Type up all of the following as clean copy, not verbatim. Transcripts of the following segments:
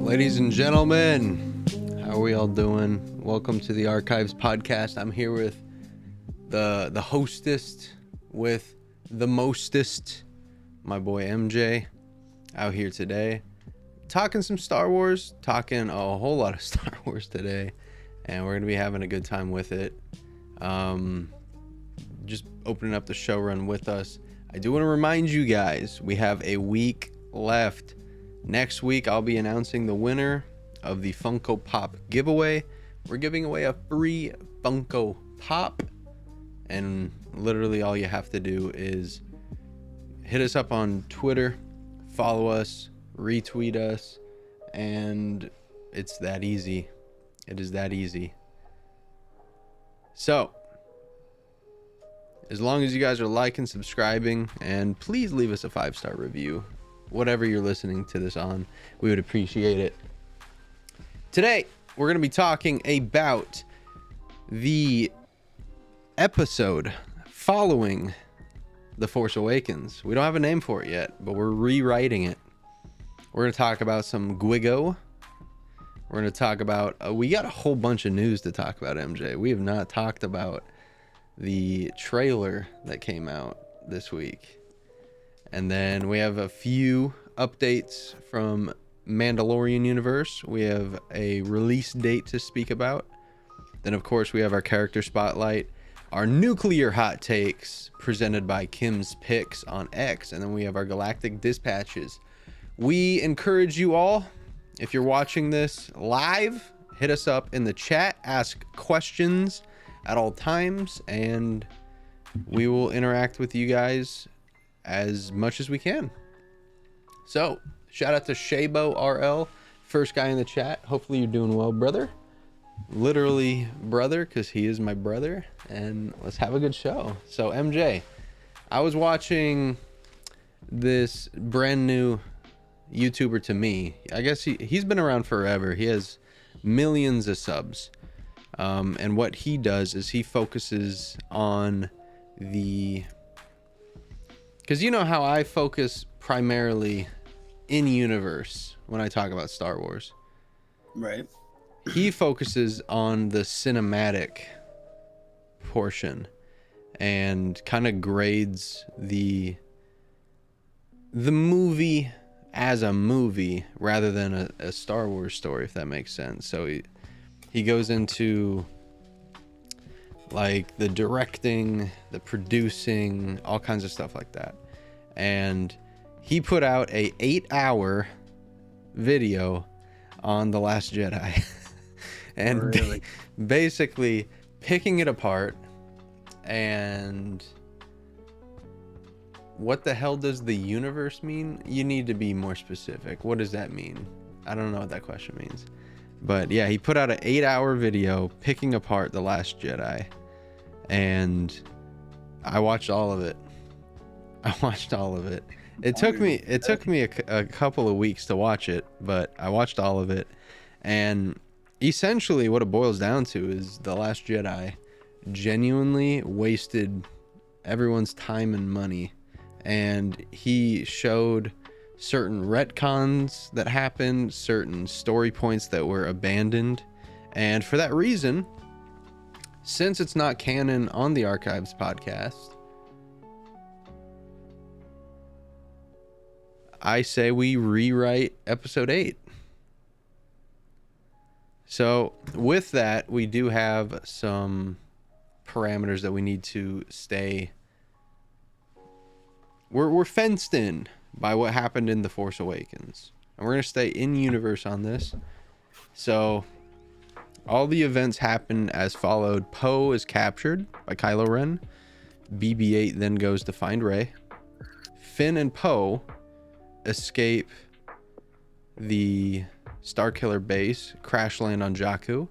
Ladies and gentlemen, how are we all doing? Welcome to the Archives podcast. I'm here with the hostess with the mostest, my boy MJ, out here today, talking some Star Wars, talking a whole lot of Star Wars today, and we're gonna be having a good time with it. Just opening up the show run with us. I do want to remind you guys, we have a week left. Next week, I'll be announcing the winner of the Funko Pop giveaway. We're giving away a free Funko Pop, and literally all you have to do is hit us up on Twitter, follow us, retweet us, and it's that easy. It is that easy. So, as long as you guys are liking, subscribing, and please leave us a 5-star review. Whatever you're listening to this on, we would appreciate it. Today, we're going to be talking about the episode following The Force Awakens. We don't have a name for it yet, but we're rewriting it. We're going to talk about some Guigo. We're going to talk about... we got a whole bunch of news to talk about, MJ. We have not talked about the trailer that came out this week. And then we have a few updates from Mandalorian universe. We have a release date to speak about. Then, of course, we have our character spotlight, our nuclear hot takes presented by Kim's Picks on X, and then we have our Galactic dispatches. We encourage you all, if you're watching this live, hit us up in the chat, ask questions at all times, and we will interact with you guys as much as we can. So, shout out to Shabo RL, first guy in the chat. Hopefully you're doing well, brother. Literally brother, because he is my brother. And let's have a good show. So, MJ, I was watching this brand new YouTuber to me. I guess he's been around forever. He has millions of subs. And what he does is he focuses on the... Because you know how I focus primarily in universe when I talk about Star Wars. Right. He focuses on the cinematic portion and kind of grades the movie as a movie rather than a Star Wars story, if that makes sense. So he goes into like the directing, the producing, all kinds of stuff like that. And he put out a 8-hour video on The Last Jedi and really? Basically picking it apart. And what the hell does the universe mean? You need to be more specific. What does that mean? I don't know what that question means. But yeah, he put out an 8-hour video picking apart The Last Jedi, and I watched all of it. It took me a couple of weeks to watch it, but I watched all of it. And essentially what it boils down to is The Last Jedi genuinely wasted everyone's time and money. And he showed certain retcons that happened, certain story points that were abandoned, and for that reason, since it's not canon on the Archives podcast, I say we rewrite episode 8. So with that, we do have some parameters that we need to stay. We're fenced in by what happened in The Force Awakens, and we're going to stay in universe on this. So all the events happen as followed. Poe is captured by Kylo Ren. BB-8 then goes to find Rey. Finn and Poe escape the Starkiller base, crash land on Jakku.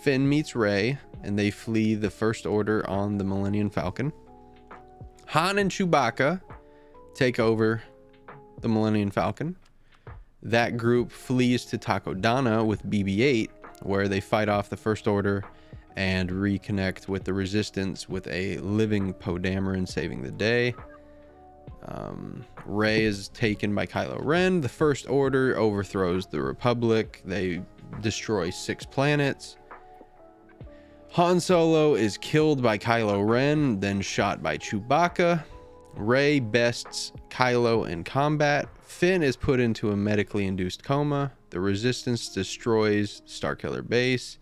Finn meets Rey, and they flee the First Order on the Millennium Falcon. Han and Chewbacca take over the Millennium Falcon. That group flees to Takodana with BB-8, where they fight off the First Order and reconnect with the Resistance with a living Poe Dameron saving the day. Rey is taken by Kylo Ren. The First Order overthrows the Republic. They destroy 6 planets. Han Solo is killed by Kylo Ren, then shot by Chewbacca. Rey bests Kylo in combat. Finn is put into a medically induced coma. The Resistance destroys Starkiller Base.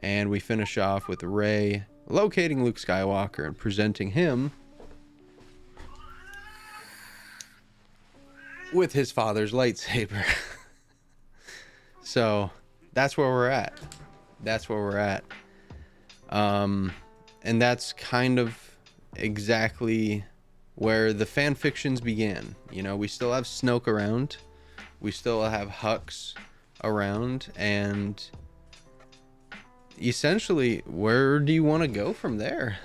And we finish off with Rey locating Luke Skywalker and presenting him with his father's lightsaber. So that's where we're at. That's where we're at. And that's kind of exactly where the fan fictions began. You know, we still have Snoke around. We still have Hux around. And essentially, where do you want to go from there?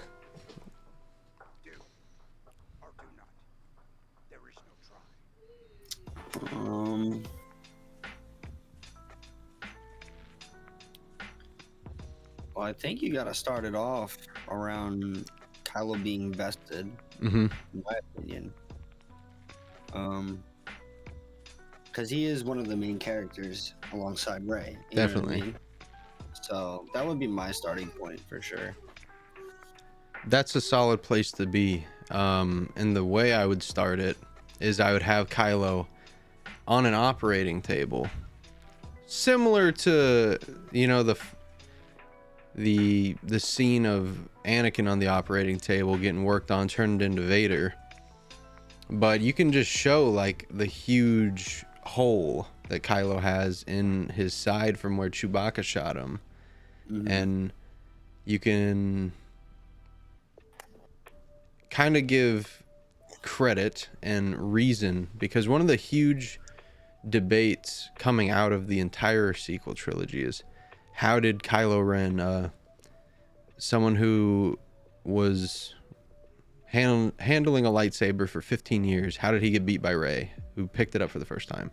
Well, I think you got to start it off around Kylo being vested, Mm-hmm. in my opinion. Because he is one of the main characters alongside Rey. You know what I Definitely. mean? So that would be my starting point for sure. That's a solid place to be. And the way I would start it is I would have Kylo on an operating table, similar to, you know, the scene of Anakin on the operating table getting worked on, turned into Vader. But you can just show like the huge hole that Kylo has in his side from where Chewbacca shot him. Mhm. And you can kind of give credit and reason, because one of the huge debates coming out of the entire sequel trilogy is, how did Kylo Ren, someone who was handling a lightsaber for 15 years, how did he get beat by Rey, who picked it up for the first time?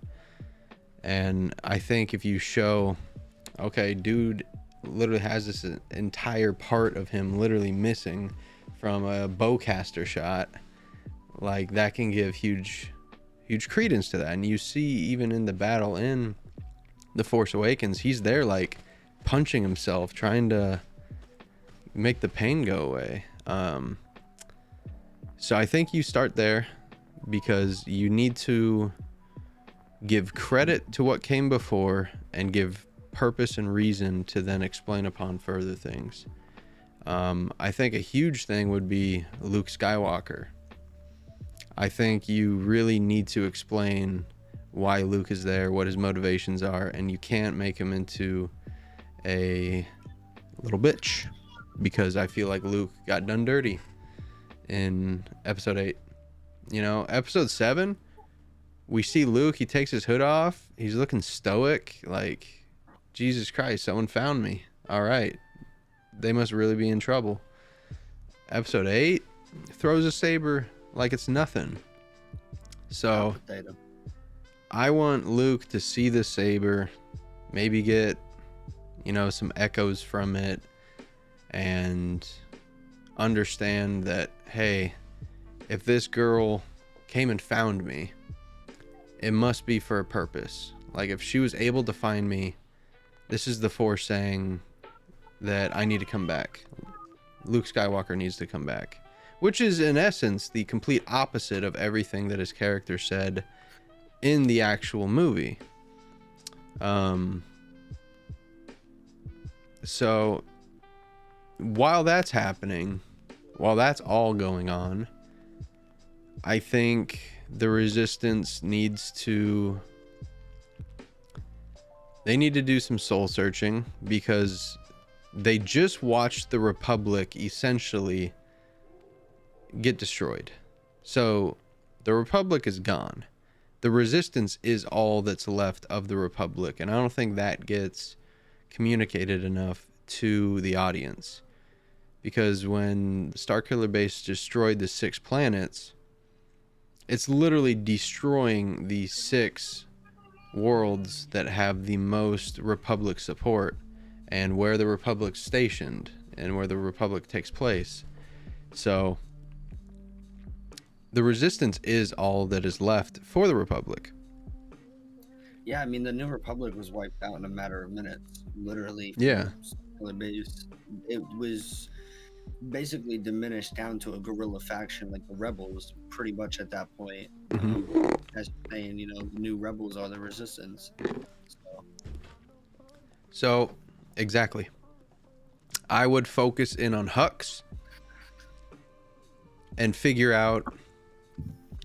And I think if you show, okay, dude literally has this entire part of him literally missing from a bowcaster shot, like that can give huge credence to that. And you see even in the battle in The Force Awakens, he's there like punching himself, trying to make the pain go away. So I think you start there, because you need to give credit to what came before and give purpose and reason to then explain upon further things. I think a huge thing would be Luke Skywalker. I think you really need to explain why Luke is there, what his motivations are, and you can't make him into a little bitch, because I feel like Luke got done dirty in episode 8. You know, episode 7, we see Luke, he takes his hood off, he's looking stoic, like, Jesus Christ, someone found me. All right, they must really be in trouble. Episode 8, throws a saber like it's nothing. So I want Luke to see the saber, maybe get, you know, some echoes from it, and understand that, hey, if this girl came and found me, it must be for a purpose. Like, if she was able to find me, this is the Force saying that I need to come back. Luke Skywalker needs to come back, which is in essence the complete opposite of everything that his character said in the actual movie. So while that's happening, while that's all going on, I think the Resistance needs to, they need to do some soul searching, because they just watched the Republic essentially get destroyed. So the Republic is gone. The Resistance is all that's left of the Republic, and I don't think that gets communicated enough to the audience. Because when Starkiller Base destroyed the 6 planets, it's literally destroying the 6 worlds that have the most Republic support, and where the Republic's stationed, and where the Republic takes place. So the Resistance is all that is left for the Republic. Yeah, I mean, the New Republic was wiped out in a matter of minutes, literally. Yeah. Base. It was basically diminished down to a guerrilla faction like the Rebels, pretty much at that point. As you're saying, the new Rebels are the Resistance. So, exactly. I would focus in on Hux and figure out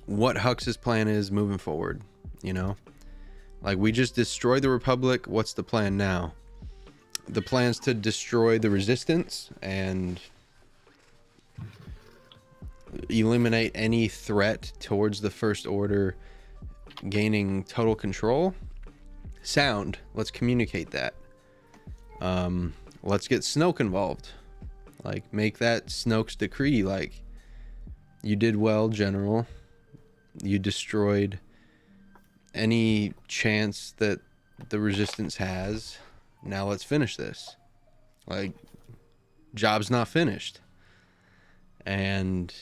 what Hux's plan is moving forward, Like, we just destroyed the Republic. What's the plan now? The plan's to destroy the Resistance and eliminate any threat towards the First Order gaining total control. Sound. Let's communicate that. Let's get Snoke involved. Like, make that Snoke's decree. Like, you did well, General. You destroyed any chance that the Resistance has. Now let's finish this. Like, job's not finished. And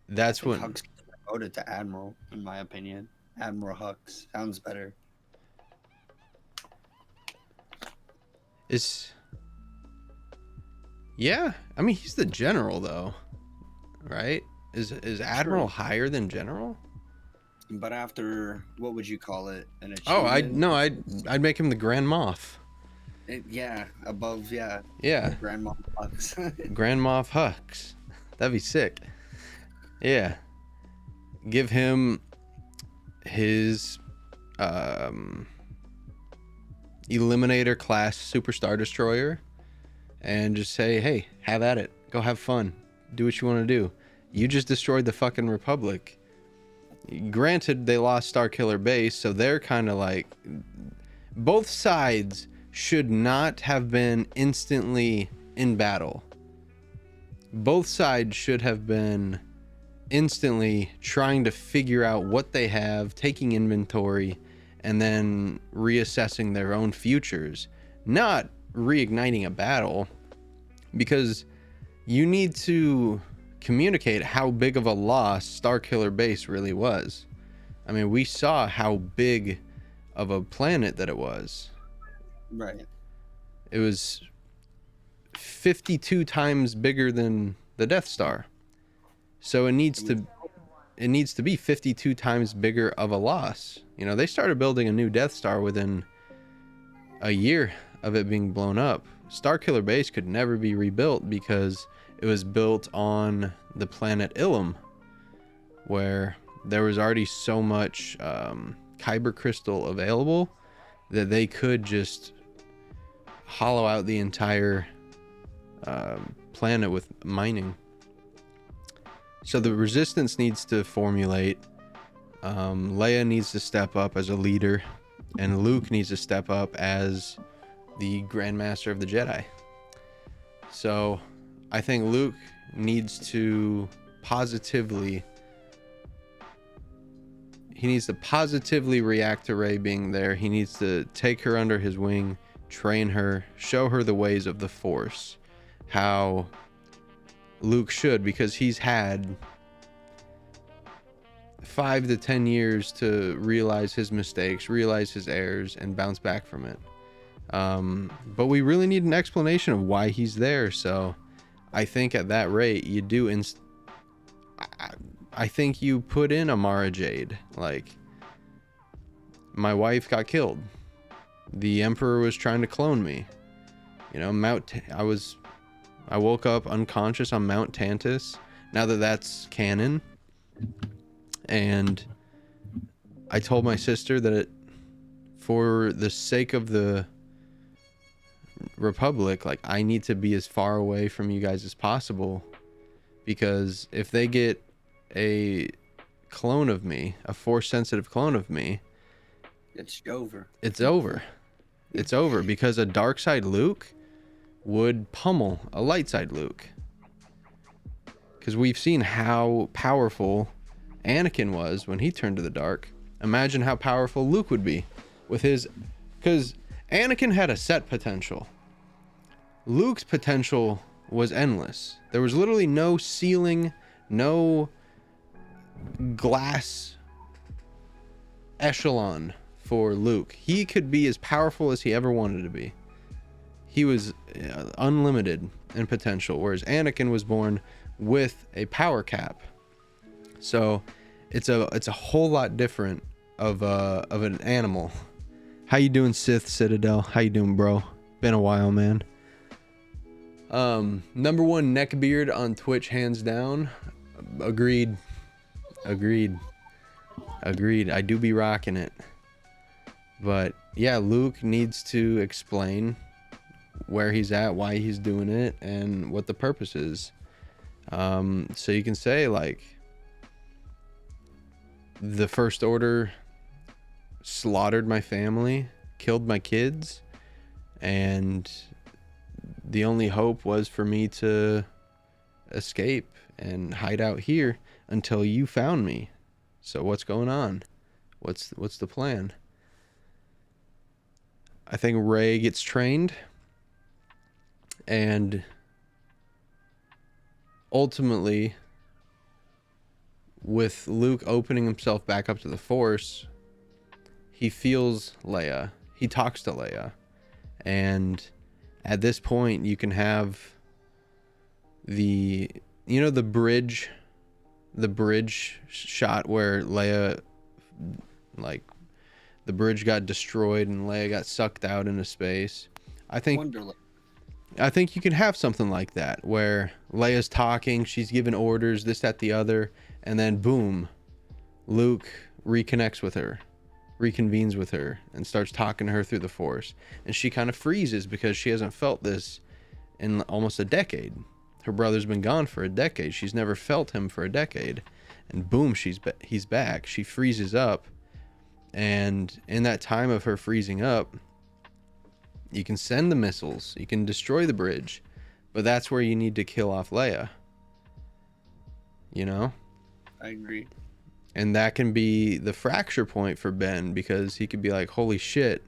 that's when Hux promoted to Admiral, in my opinion. Admiral Hux sounds better. Yeah, I mean, he's the general though, right? Is Admiral higher than General? But after, what would you call it? An achievement? I'd make him the Grand Moff. Above, Yeah. Grand Moff Hux. Grand Moff Hux. That'd be sick. Yeah. Give him his Eliminator class Super Star Destroyer and just say, hey, have at it. Go have fun. Do what you want to do. You just destroyed the fucking Republic. Granted, they lost Starkiller Base, so they're kind of like... Both sides should not have been instantly in battle. Both sides should have been instantly trying to figure out what they have, taking inventory, and then reassessing their own futures. Not reigniting a battle, because you need to communicate how big of a loss Starkiller Base really was. I mean, we saw how big of a planet that it was. Right. It was 52 times bigger than the Death Star. So it needs to be 52 times bigger of a loss. They started building a new Death Star within a year of it being blown up. Starkiller Base could never be rebuilt because it was built on the planet Ilum, where there was already so much kyber crystal available that they could just hollow out the entire planet with mining. So the Resistance needs to formulate. Leia needs to step up as a leader, and Luke needs to step up as the Grand Master of the Jedi. So I think Luke needs to positively react to Rey being there. He needs to take her under his wing, train her, show her the ways of the Force, how Luke should, because he's had 5 to 10 years to realize his mistakes, realize his errors, and bounce back from it. But we really need an explanation of why he's there. So I think at that rate, you do I think you put in a Mara Jade. Like, my wife got killed. The Emperor was trying to clone me. I woke up unconscious on Mount Tantus. Now that's canon. And I told my sister that for the sake of the Republic, like, I need to be as far away from you guys as possible, because if they get a clone of me, a Force sensitive clone of me, it's over. It's over, because a dark side Luke would pummel a light side Luke. Because we've seen how powerful Anakin was when he turned to the dark. Imagine how powerful Luke would be with his... Because Anakin had a set potential. Luke's potential was endless. There was literally no ceiling, no glass echelon for Luke. He could be as powerful as he ever wanted to be. He was unlimited in potential, whereas Anakin was born with a power cap. So it's a whole lot different of an animal. How you doing, Sith Citadel? How you doing, bro? Been a while, man. Number one neckbeard on Twitch, hands down. Agreed. I do be rocking it. But yeah, Luke needs to explain where he's at, why he's doing it, and what the purpose is. So you can say, like, the First Order slaughtered my family, killed my kids, and the only hope was for me to escape and hide out here until you found me. So what's going on? What's the plan? I think Rey gets trained, and ultimately, with Luke opening himself back up to the Force, he feels Leia. He talks to Leia. And at this point, you can have the bridge shot where Leia, like, the bridge got destroyed and Leia got sucked out into space. I think you can have something like that where Leia's talking, she's giving orders, this, that, the other, and then boom, Luke reconvenes with her, and starts talking to her through the Force. And she kind of freezes because she hasn't felt this in almost a decade. Her brother's been gone for a decade. She's never felt him for a decade. And boom, he's back. She freezes up. And in that time of her freezing up, you can send the missiles, you can destroy the bridge, but that's where you need to kill off Leia. You know? I agree. And that can be the fracture point for Ben, because he could be like, holy shit,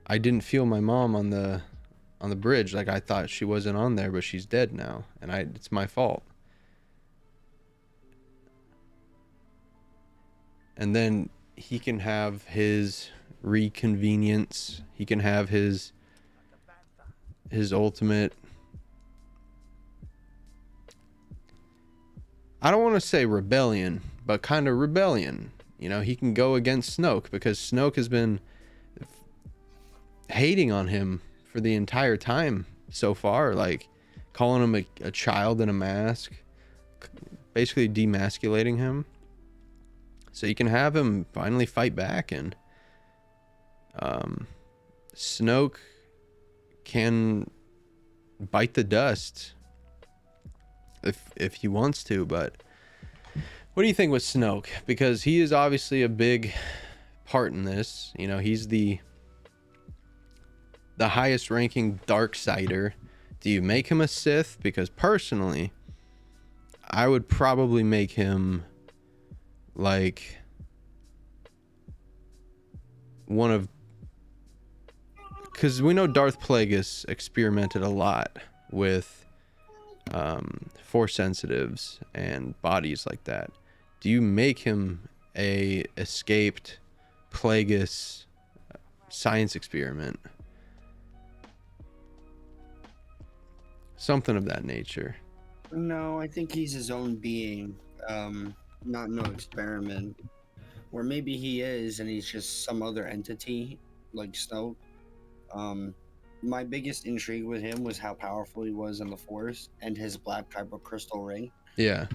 I didn't feel my mom on the bridge. Like, I thought she wasn't on there, but she's dead now, and it's my fault. And then he can have his reconvenience. He can have his ultimate, I don't want to say rebellion, but kind of rebellion. You know, he can go against Snoke, because Snoke has been hating on him for the entire time so far, like calling him a child in a mask, basically demasculating him. So you can have him finally fight back, and Snoke can bite the dust if he wants to. But what do you think with Snoke? Because he is obviously a big part in this. You know, he's the highest ranking Darksider. Do you make him a Sith? Because personally, I would probably make him like one of, because we know Darth Plagueis experimented a lot with force sensitives and bodies like that. Do you make him a escaped Plagueis science experiment? Something of that nature. No, I think he's his own being, not no experiment. Or maybe he is, and he's just some other entity, like Snoke. My biggest intrigue with him was how powerful he was in the Force and his black kyber crystal ring. Yeah.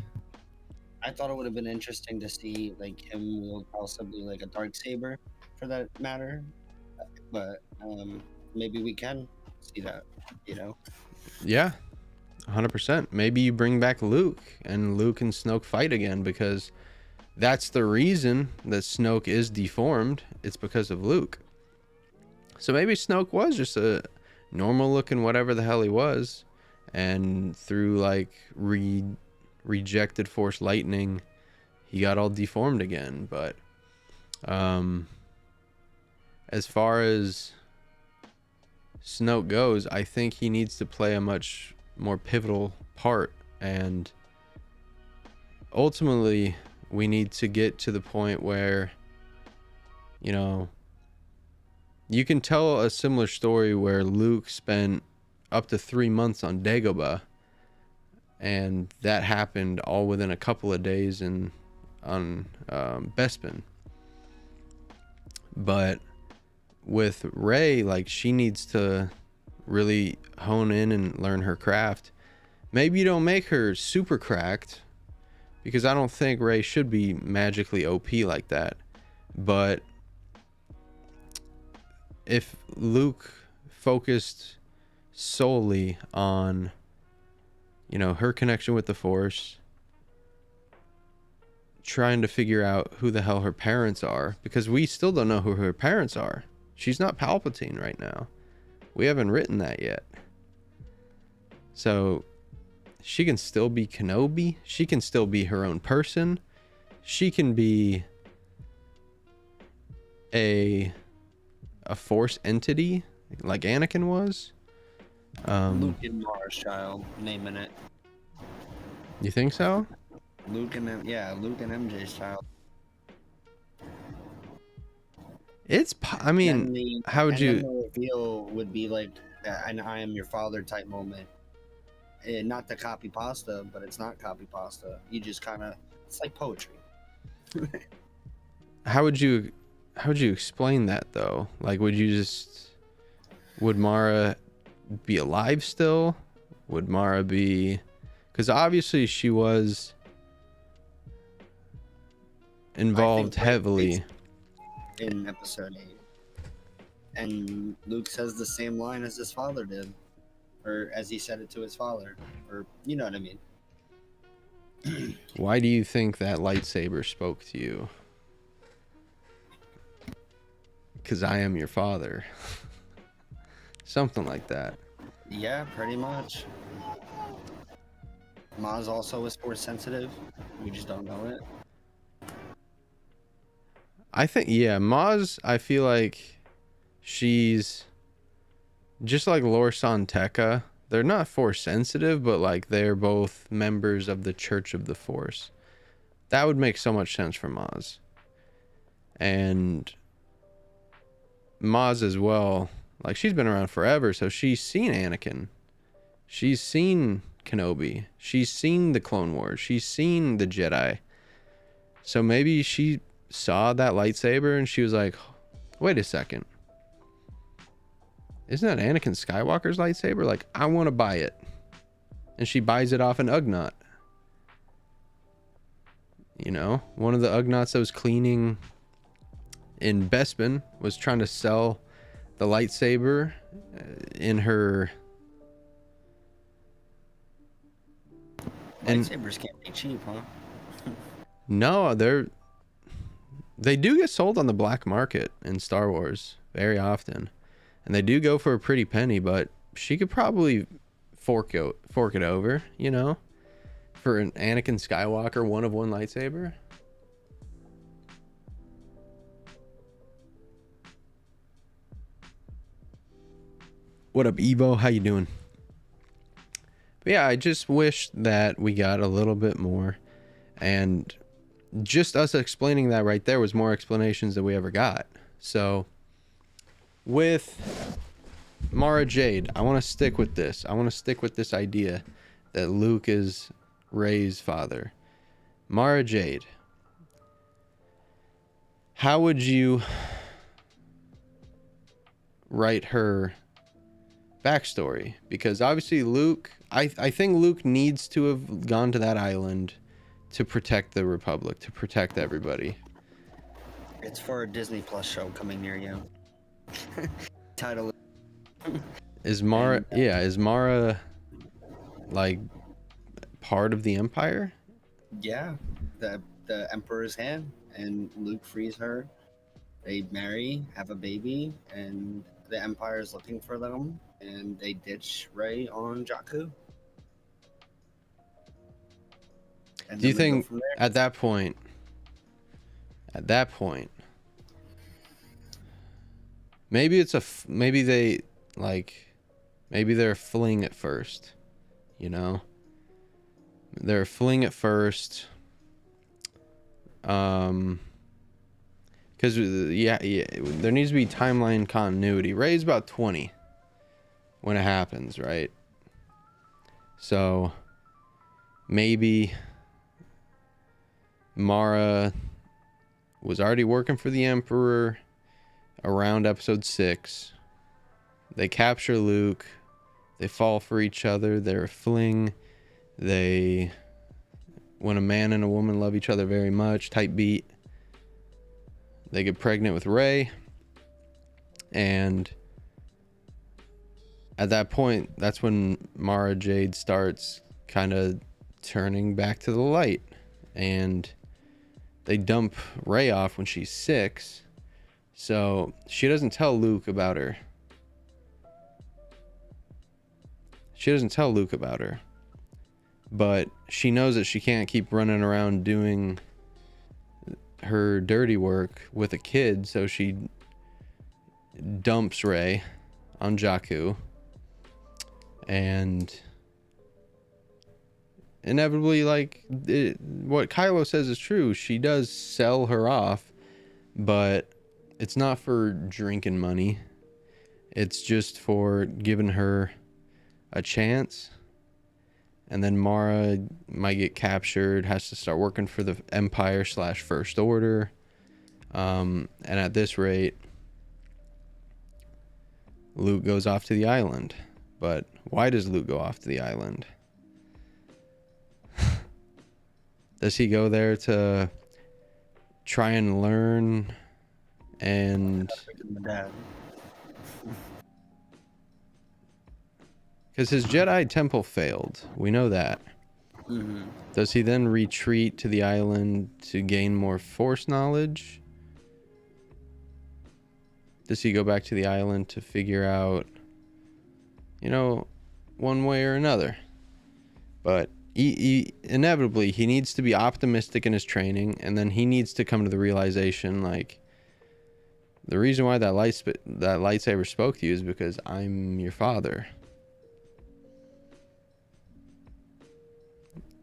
I thought it would have been interesting to see like him wield possibly like a dark saber, for that matter. But maybe we can see that, you know? Yeah. 100%. Maybe you bring back Luke, and Luke and Snoke fight again, because that's the reason that Snoke is deformed. It's because of Luke. So maybe Snoke was just a normal looking whatever the hell he was, and through like rejected Force lightning, he got all deformed again. But as far as Snoke goes, I think he needs to play a much more pivotal part, and ultimately we need to get to the point where, you know, you can tell a similar story where Luke spent up to 3 months on Dagobah, and that happened all within a couple of days on Bespin. But with Rey, like, she needs to really hone in and learn her craft. Maybe you don't make her super cracked, because I don't think Rey should be magically OP like that. But if Luke focused solely on, you know, her connection with the Force, trying to figure out who the hell her parents are, because we still don't know who her parents are. She's not Palpatine right now. We haven't written that yet. So she can still be Kenobi. She can still be her own person. She can be a Force entity like Anakin was. Luke and Mara's child, naming it. You think so? Luke and MJ's child. I mean, how would you? The reveal would be like an "I am your father" type moment. Not the copy pasta, but it's not copy pasta. You just kind of, it's like poetry. How would you explain that though? Like, would Mara be alive still? Would Mara be, because obviously she was involved heavily in episode 8, and Luke says the same line as his father did, or as he said it to his father, or you know what I mean. Why do you think that lightsaber spoke to you? Because I am your father. Something like that. Yeah, pretty much. Maz also is Force sensitive. We just don't know it. I think, yeah, Maz, I feel like she's just like Lor San Tekka. They're not Force sensitive, but like they're both members of the Church of the Force. That would make so much sense for Maz. And Maz as well, like, she's been around forever, so she's seen Anakin. She's seen Kenobi. She's seen the Clone Wars. She's seen the Jedi. So maybe she saw that lightsaber and she was like, wait a second. Isn't that Anakin Skywalker's lightsaber? Like, I want to buy it. And she buys it off an Ugnaught. You know, one of the Ugnaughts that was cleaning in Bespin was trying to sell the lightsaber in her. Lightsabers can't be cheap, huh? No, they do get sold on the black market in Star Wars very often, and they do go for a pretty penny. But she could probably fork it over, you know, for an Anakin Skywalker one-of-one lightsaber. What up, Evo? How you doing? But yeah, I just wish that we got a little bit more, and just us explaining that right there was more explanations than we ever got. So with Mara Jade, I want to stick with this. I want to stick with this idea that Luke is Rey's father. Mara Jade, how would you write her backstory? Because obviously Luke, I think Luke needs to have gone to that island to protect the Republic, to protect everybody. It's for a Disney Plus show coming near you. Title Is Mara, is Mara like part of the Empire? Yeah, the Emperor's hand, and Luke frees her. They marry, have a baby, and the Empire is looking for them, and they ditch Rey on Jakku. And Do you think at that point, maybe they're fling at first, you know? They're fling at first, Because yeah, there needs to be timeline continuity. Rey's about 20 when it happens, right? So maybe Mara was already working for the Emperor around episode 6. They capture Luke. They fall for each other. They're a fling. When a man and a woman love each other very much, type beat. They get pregnant with Rey. And at that point, that's when Mara Jade starts kind of turning back to the light. And they dump Rey off when she's 6. So she doesn't tell Luke about her. But she knows that she can't keep running around doing her dirty work with a kid, so she dumps Rey on Jakku. And inevitably, what Kylo says is true. She does sell her off, but it's not for drinking money. It's just for giving her a chance. And then Mara might get captured, has to start working for the Empire / First Order. And at this rate, Luke goes off to the island. But why does Luke go off to the island? Does he go there to try and learn and... Because his Jedi temple failed. We know that. Mm-hmm. Does he then retreat to the island to gain more Force knowledge? Does he go back to the island to figure out, one way or another? But inevitably, he needs to be optimistic in his training, and then he needs to come to the realization, the reason why that lightsaber spoke to you is because I'm your father.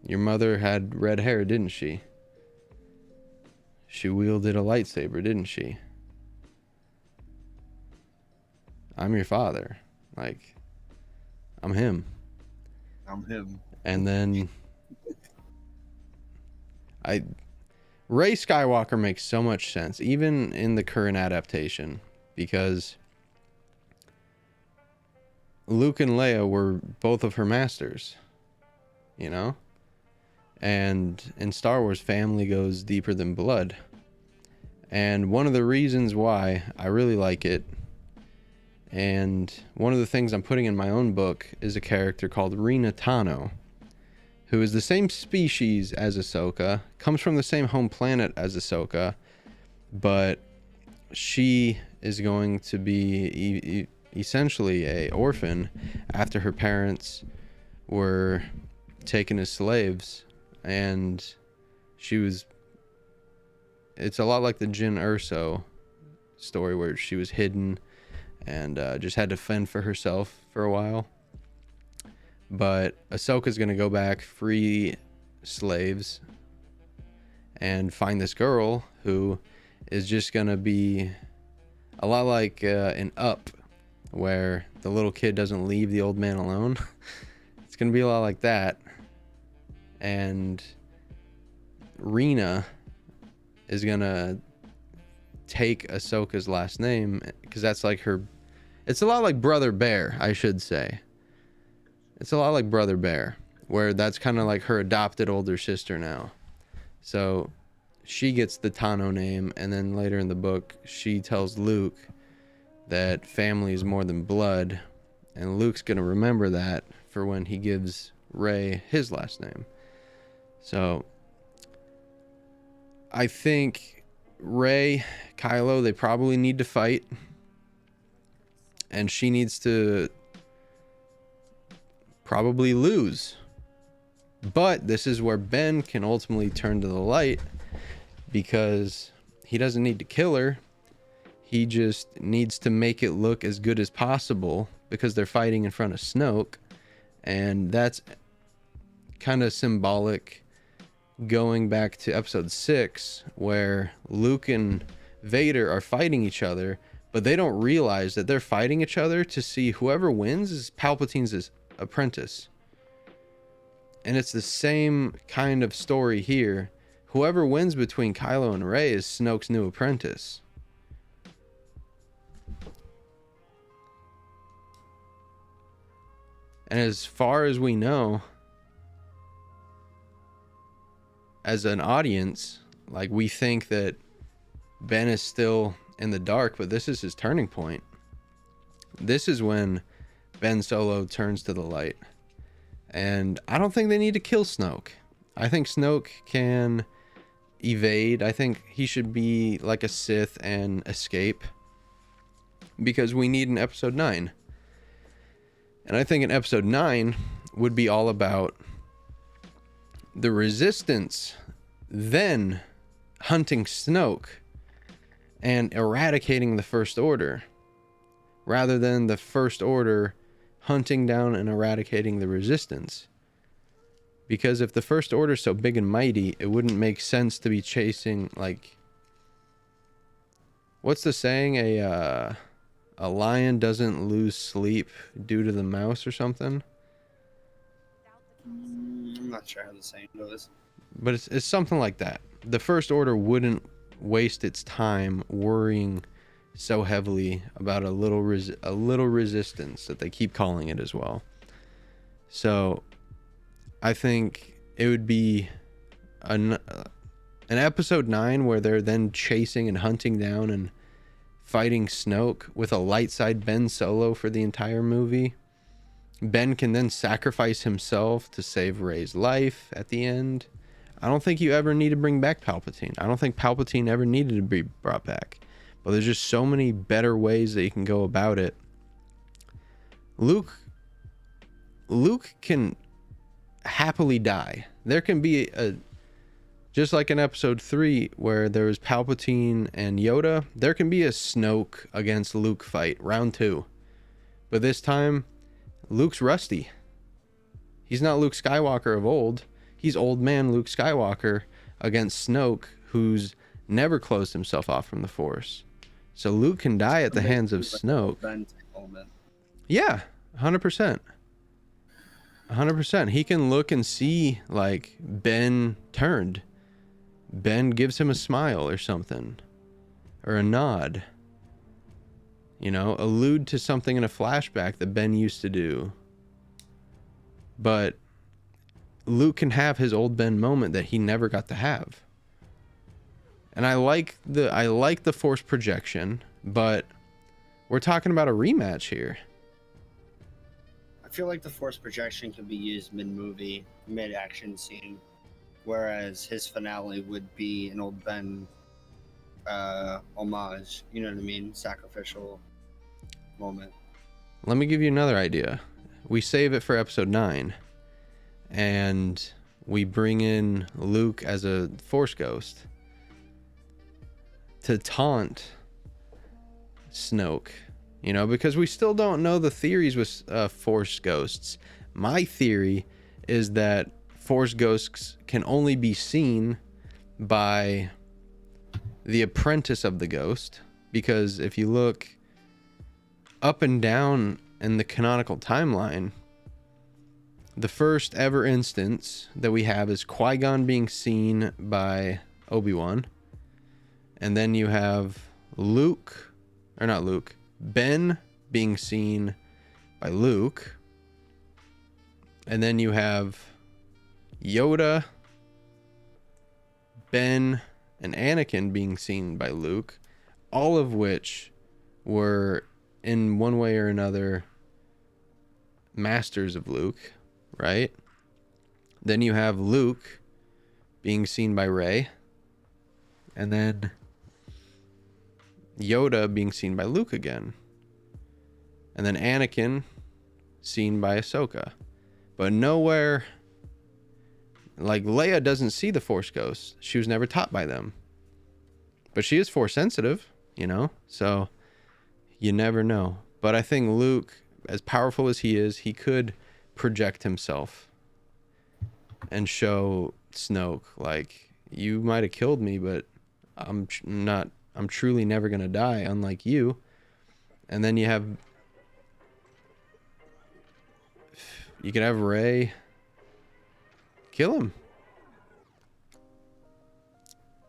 Your mother had red hair, didn't she? She wielded a lightsaber, didn't she? I'm your father. I'm him. I'm him. And then Rey Skywalker makes so much sense, even in the current adaptation, because Luke and Leia were both of her masters, And in Star Wars, family goes deeper than blood. And one of the reasons why I really like it, and one of the things I'm putting in my own book, is a character called Rena Tano, who is the same species as Ahsoka, comes from the same home planet as Ahsoka, but she is going to be essentially a orphan after her parents were taken as slaves. And it's a lot like the Jyn Erso story, where she was hidden and just had to fend for herself for a while. But Ahsoka's going to go back, free slaves, and find this girl who is just going to be a lot like an Up, where the little kid doesn't leave the old man alone. It's going to be a lot like that. And Rena is gonna take Ahsoka's last name, because that's like her. It's a lot like Brother Bear, I should say. It's a lot like Brother Bear, where that's kind of like her adopted older sister now. So she gets the Tano name, and then later in the book, she tells Luke that family is more than blood, and Luke's gonna remember that for when he gives Rey his last name. So I think Rey, Kylo, they probably need to fight. And she needs to probably lose. But this is where Ben can ultimately turn to the light, because he doesn't need to kill her. He just needs to make it look as good as possible, because they're fighting in front of Snoke. And that's kind of symbolic, going back to episode 6, where Luke and Vader are fighting each other, but they don't realize that they're fighting each other to see whoever wins is Palpatine's apprentice. And it's the same kind of story here. Whoever wins between Kylo and Rey is Snoke's new apprentice. And as far as we know, as an audience, like, we think that Ben is still in the dark, but this is his turning point. This is when Ben Solo turns to the light. And I don't think they need to kill Snoke. I think Snoke can evade. I think he should be like a Sith and escape, because we need an episode 9. And I think an episode 9 would be all about the Resistance then hunting Snoke and eradicating the First Order, rather than the First Order hunting down and eradicating the Resistance. Because if the First Order is so big and mighty, it wouldn't make sense to be chasing, like, what's the saying? A lion doesn't lose sleep due to the mouse or something. I'm not sure how the saying goes. But it's something like that. The First Order wouldn't waste its time worrying so heavily about a little resistance, that they keep calling it as well. So I think it would be an episode 9 where they're then chasing and hunting down and fighting Snoke with a light side Ben Solo for the entire movie. Ben can then sacrifice himself to save Rey's life at the end. I don't think you ever need to bring back Palpatine. I don't think Palpatine ever needed to be brought back. But there's just so many better ways that you can go about it. Luke can happily die. There can be just like in episode 3 where there was Palpatine and Yoda, there can be a Snoke against Luke fight, round 2. But this time, Luke's rusty. He's not Luke Skywalker of old. He's old man Luke Skywalker against Snoke, who's never closed himself off from the Force. So Luke can die at the hands of Snoke. Yeah, 100%. 100%. He can look and see, like, Ben turned. Ben gives him a smile or something, or a nod. You know, allude to something in a flashback that Ben used to do. But Luke can have his old Ben moment that he never got to have. And I like the Force projection, but we're talking about a rematch here. I feel like the Force projection could be used mid-movie, mid-action scene, whereas his finale would be an old Ben homage. You know what I mean? Sacrificial moment. Let me give you another idea. We save it for episode 9, and we bring in Luke as a Force ghost to taunt Snoke, you know, because we still don't know the theories with Force ghosts. My theory is that Force ghosts can only be seen by the apprentice of the ghost, because if you look up and down in the canonical timeline, the first ever instance that we have is Qui-Gon being seen by Obi-Wan. And then you have Ben being seen by Luke. And then you have Yoda, Ben, and Anakin being seen by Luke, all of which were in one way or another masters of Luke, right? Then you have Luke being seen by Rey, and then Yoda being seen by Luke again, and then Anakin seen by Ahsoka. But nowhere, like, Leia doesn't see the Force ghosts. She was never taught by them, but she is Force sensitive, you know, so you never know. But I think Luke, as powerful as he is, he could project himself and show Snoke, like, you might have killed me, but I'm truly never gonna die, unlike you. And then you could have Rey kill him.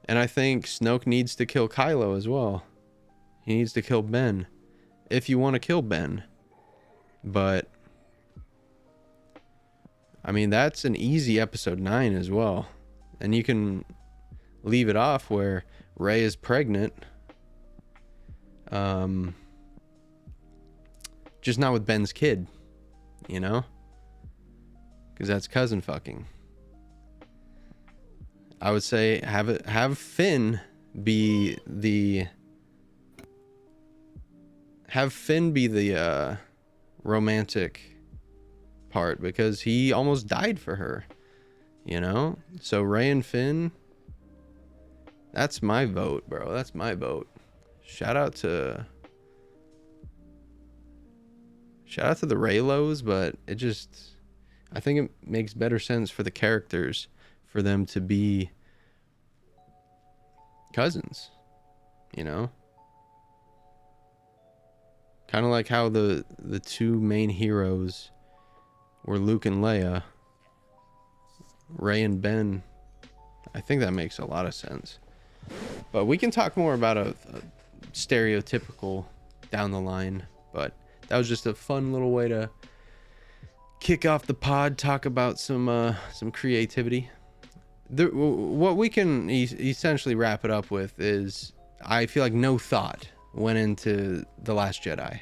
And I think Snoke needs to kill Kylo as well. He needs to kill Ben, if you want to kill Ben. But I mean, that's an easy episode 9 as well. And you can leave it off where Rey is pregnant. Just not with Ben's kid, you know? Because that's cousin fucking. I would say have Finn be the romantic part, because he almost died for her, you know? So Rey and Finn, that's my vote, bro. That's my vote. Shout out to the Reylos, but I think it makes better sense for the characters for them to be cousins, you know? Kind of like how the two main heroes were Luke and Leia, Rey and Ben. I think that makes a lot of sense. But we can talk more about a stereotypical down the line. But that was just a fun little way to kick off the pod, talk about some creativity. What we can essentially wrap it up with is, I feel like no thought went into The Last Jedi,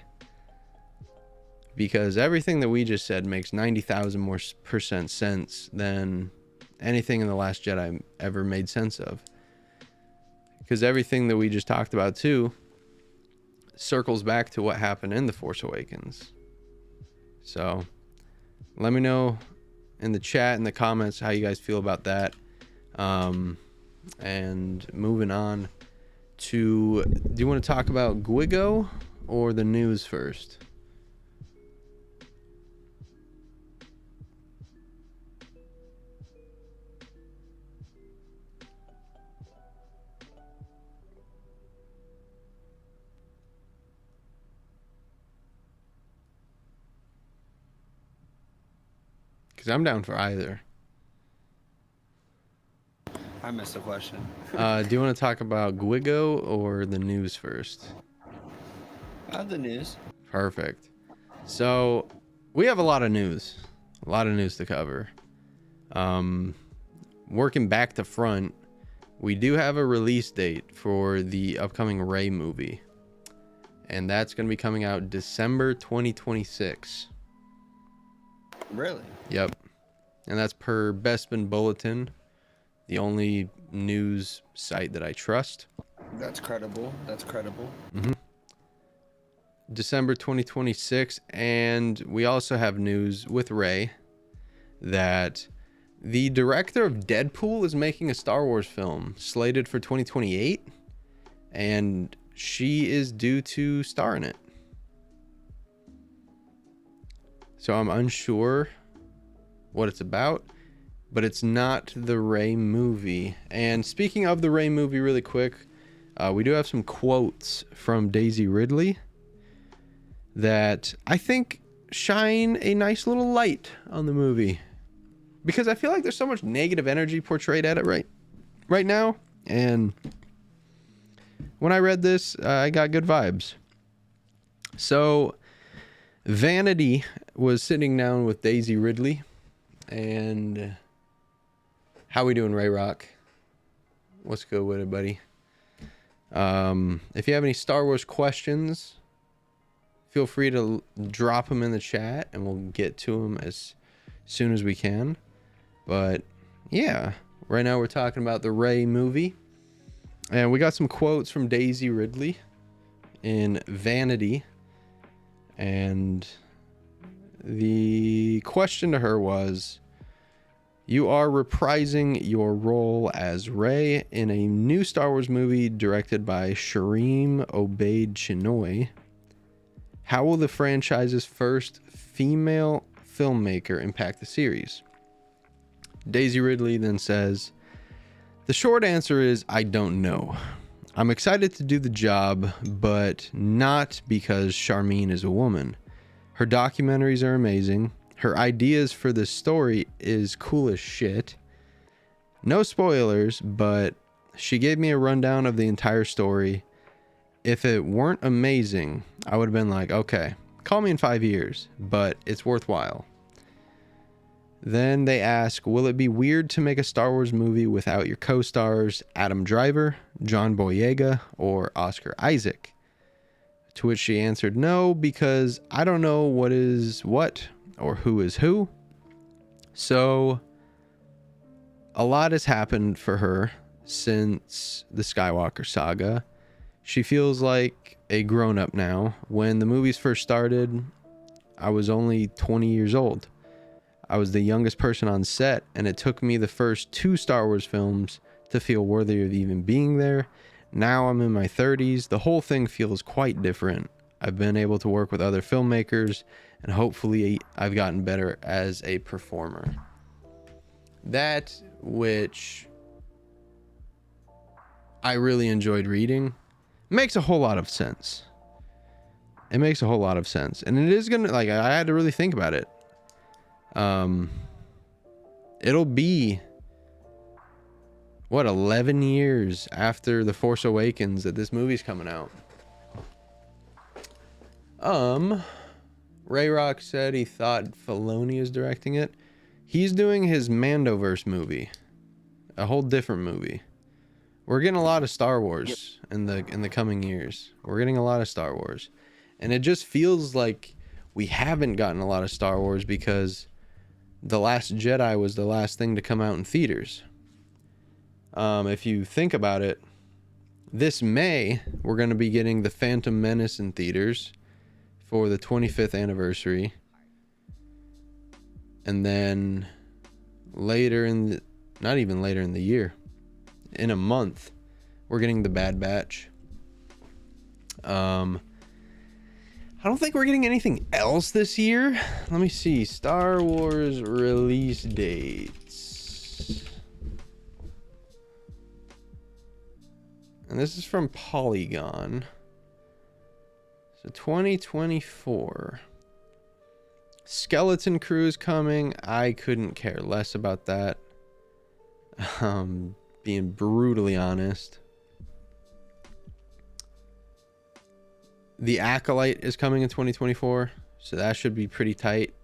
because everything that we just said makes 90,000 more % sense than anything in The Last Jedi ever made sense of, because everything that we just talked about too circles back to what happened in The Force Awakens. So let me know in the chat, in the comments, how you guys feel about that. And moving on to, do you want to talk about Guigo or the news first? Because I'm down for either. I missed the question. Do you want to talk about Guigo or the news first? The news. Perfect. So we have a lot of news to cover. Working back to front, we do have a release date for the upcoming Rey movie, and that's going to be coming out December 2026. Really? Yep. And that's per Bespin Bulletin, the only news site that I trust. That's credible. Mm-hmm. December 2026. And we also have news with Rey that the director of Deadpool is making a Star Wars film slated for 2028, and she is due to star in it. So I'm unsure what it's about, but it's not the Rey movie. And speaking of the Rey movie, really quick, we do have some quotes from Daisy Ridley that I think shine a nice little light on the movie, because I feel like there's so much negative energy portrayed at it right now. And when I read this, I got good vibes. So Vanity was sitting down with Daisy Ridley, and how we doing, Ray Rock? What's good with it, buddy? If you have any Star Wars questions, feel free to drop them in the chat and we'll get to them as soon as we can. But yeah, right now we're talking about the Rey movie, and we got some quotes from Daisy Ridley in Vanity. And the question to her was, you are reprising your role as Rey in a new Star Wars movie directed by Shireen Obaid Chinoy. How will the franchise's first female filmmaker impact the series? Daisy Ridley then says, "The short answer is I don't know. I'm excited to do the job, but not because Charmine is a woman. Her documentaries are amazing. Her ideas for the story is cool as shit. No spoilers, but she gave me a rundown of the entire story. If it weren't amazing, I would have been like, okay, call me in 5 years, but it's worthwhile." Then they ask, will it be weird to make a Star Wars movie without your co-stars Adam Driver, John Boyega, or Oscar Isaac? To which she answered, no, because I don't know what is what or who is who. So a lot has happened for her since the Skywalker saga. She feels like a grown-up now. When the movies first started, I was only 20 years old. I was the youngest person on set, and it took me the first 2 Star Wars films to feel worthy of even being there. Now I'm in my 30s. The whole thing feels quite different. I've been able to work with other filmmakers, and hopefully I've gotten better as a performer. That which I really enjoyed reading makes a whole lot of sense. It makes a whole lot of sense. And it is gonna, like, I had to really think about it. It'll be what, 11 years after The Force Awakens that this movie's coming out. Ray Rock said he thought Filoni is directing it. He's doing his Mandoverse movie, a whole different movie. We're getting a lot of Star Wars in the coming years. We're getting a lot of Star Wars, and it just feels like we haven't gotten a lot of Star Wars because The Last Jedi was the last thing to come out in theaters. If you think about it, this May, we're going to be getting The Phantom Menace in theaters for the 25th anniversary. And then later not even later in the year, in a month, we're getting The Bad Batch. I don't think we're getting anything else this year. Let me see. Star Wars release dates. And this is from Polygon. So 2024. Skeleton Crew is coming. I couldn't care less about that. Being brutally honest. The Acolyte is coming in 2024, so that should be pretty tight.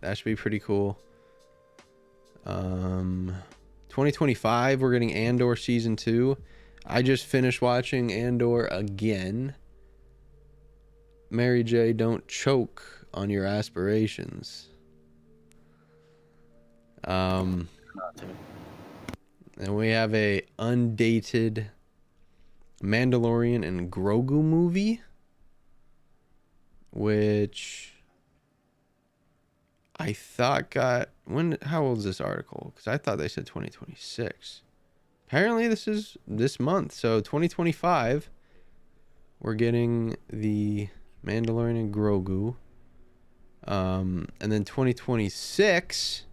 That should be pretty cool. 2025, we're getting Andor Season 2. I just finished watching Andor again. Mary J, don't choke on your aspirations. And we have a undated Mandalorian and Grogu movie, which I thought got, how old is this article? Because I thought they said 2026. Apparently this is this month. So 2025, we're getting the Mandalorian and Grogu. And then 2026,